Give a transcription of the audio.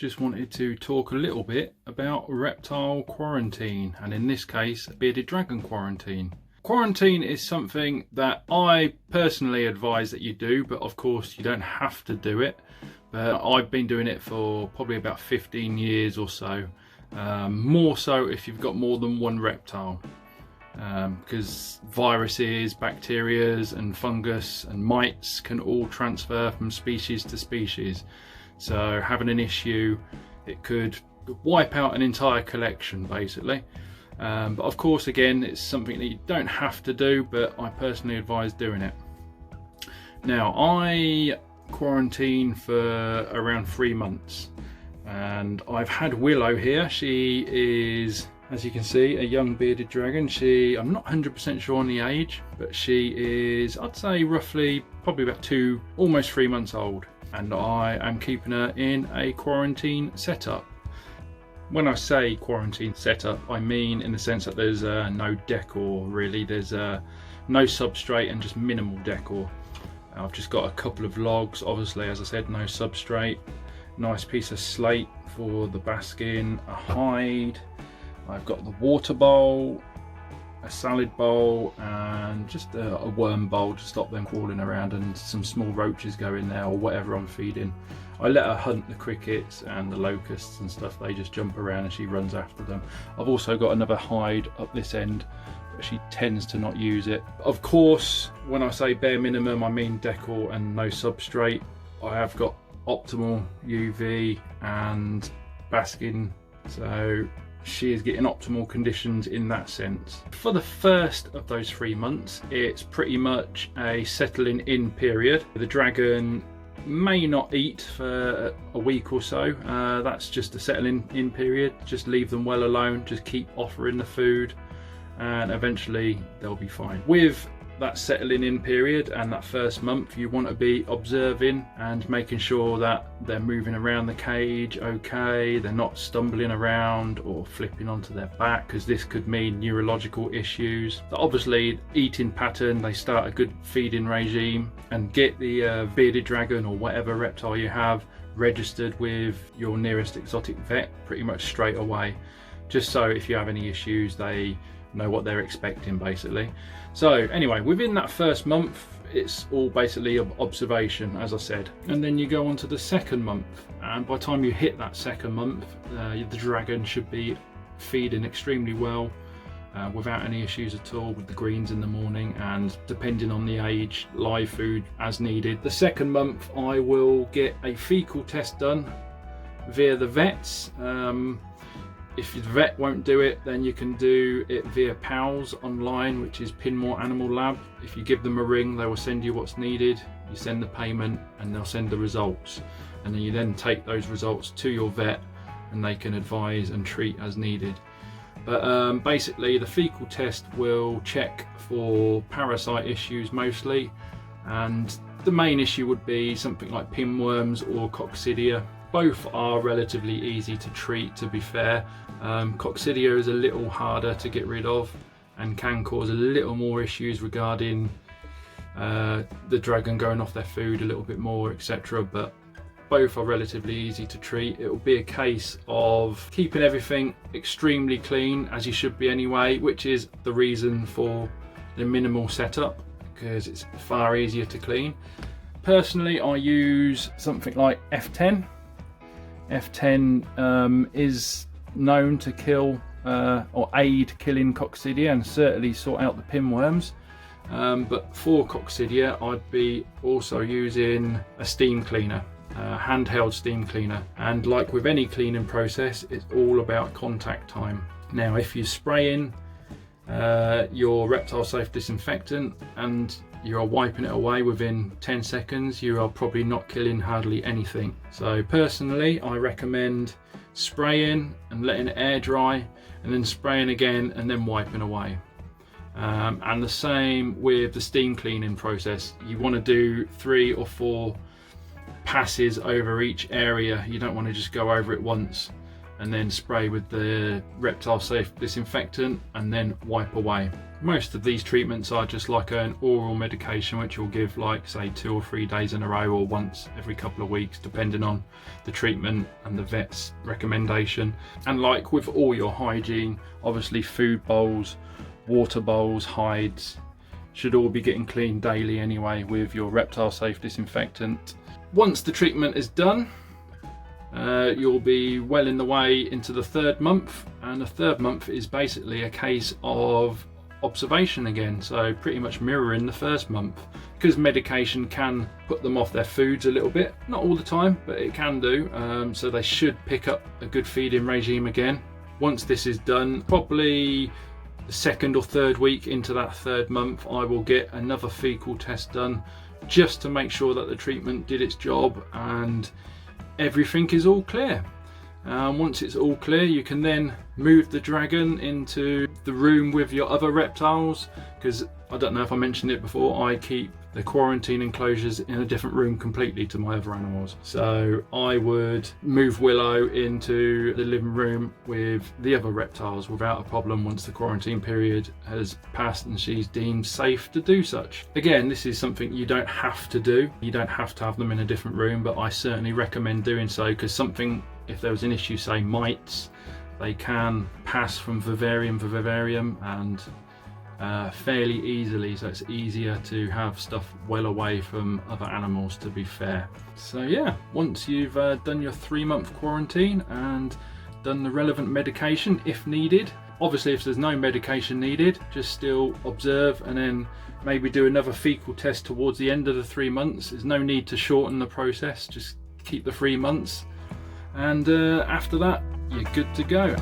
just wanted to talk a little bit about Reptile Quarantine, and in this case, Bearded Dragon Quarantine. Quarantine is something that I personally advise that you do, but of course you don't have to do it. But I've been doing it for probably about 15 years or so. More so if you've got more than one reptile. Because viruses, bacterias and fungus and mites can all transfer from species to species. So having an issue, it could wipe out an entire collection basically. But of course, again, it's something that you don't have to do, but I personally advise doing it. Now, I quarantine for around 3 months, and I've had Willow here. She is, as you can see, a young bearded dragon. I'm not 100% sure on the age, but she is, I'd say roughly probably about 2, almost 3 months old. And I am keeping her in a quarantine setup. When I say quarantine setup, I mean in the sense that there's no decor really. There's no substrate and just minimal decor. I've just got a couple of logs, obviously, as I said, no substrate. Nice piece of slate for the basking, a hide. I've got the water bowl, a salad bowl, and just a worm bowl to stop them crawling around, and some small roaches go in there or whatever I'm feeding. I let her hunt the crickets and the locusts and stuff. They just jump around and she runs after them. I've also got another hide up this end, but she tends to not use it. Of course, when I say bare minimum, I mean decor and no substrate. I have got optimal UV and basking, so she is getting optimal conditions in that sense. For the first of those 3 months, it's pretty much a settling in period. The dragon may not eat for a week or so. That's just a settling in period. Just leave them well alone, just keep offering the food, and eventually they'll be fine. With that settling in period and that first month, you want to be observing and making sure that they're moving around the cage okay, they're not stumbling around or flipping onto their back, because this could mean neurological issues. But obviously, eating pattern, they start a good feeding regime, and get the bearded dragon or whatever reptile you have registered with your nearest exotic vet pretty much straight away, just so if you have any issues they know what they're expecting basically. So anyway, within that first month, it's all basically observation, as I said, and then you go on to the second month, and by the time you hit that second month, the dragon should be feeding extremely well, without any issues at all, with the greens in the morning, and depending on the age, live food as needed. The second month I will get a fecal test done via the vets. If the vet won't do it, then you can do it via PALS online, which is Pinmore Animal Lab. If you give them a ring, they will send you what's needed. You send the payment and they'll send the results. And then you then take those results to your vet and they can advise and treat as needed. But basically the fecal test will check for parasite issues mostly. And the main issue would be something like pinworms or coccidia. Both are relatively easy to treat, to be fair. Coccidia is a little harder to get rid of and can cause a little more issues regarding the dragon going off their food a little bit more, etc. But both are relatively easy to treat. It will be a case of keeping everything extremely clean, as you should be anyway, which is the reason for the minimal setup, because it's far easier to clean. Personally, I use something like F10. F10 is known to kill or aid killing coccidia and certainly sort out the pinworms. But for coccidia, I'd be also using a steam cleaner, a handheld steam cleaner. And like with any cleaning process, it's all about contact time. Now, if you're spraying your reptile safe disinfectant and you are wiping it away within 10 seconds, you are probably not killing hardly anything. So personally, I recommend spraying and letting it air dry, and then spraying again and then wiping away. And the same with the steam cleaning process. You want to do 3 or 4 passes over each area. You don't want to just go over it once. and then spray with the Reptile Safe disinfectant and then wipe away. Most of these treatments are just like an oral medication which you'll give like say 2 or 3 days in a row or once every couple of weeks depending on the treatment and the vet's recommendation. And like with all your hygiene, obviously food bowls, water bowls, hides should all be getting cleaned daily anyway with your Reptile Safe disinfectant. Once the treatment is done, you'll be well in the way into the 3rd month, and the 3rd month is basically a case of observation again, so pretty much mirroring the 1st month, because medication can put them off their foods a little bit, not all the time, but it can do, so they should pick up a good feeding regime again. Once this is done, probably the 2nd or 3rd week into that 3rd month, I will get another fecal test done just to make sure that the treatment did its job and everything is all clear. Once it's all clear, you can then move the dragon into the room with your other reptiles, because I don't know if I mentioned it before, I keep the quarantine enclosures in a different room completely to my other animals. So I would move Willow into the living room with the other reptiles without a problem once the quarantine period has passed and she's deemed safe to do such. Again, this is something you don't have to do. You don't have to have them in a different room, but I certainly recommend doing so, because if there was an issue, say mites, they can pass from vivarium to vivarium and fairly easily, so it's easier to have stuff well away from other animals, to be fair. So yeah, once you've done your 3-month quarantine and done the relevant medication if needed, obviously if there's no medication needed, just still observe and then maybe do another fecal test towards the end of the 3 months. There's no need to shorten the process, just keep the 3 months, and after that you're good to go.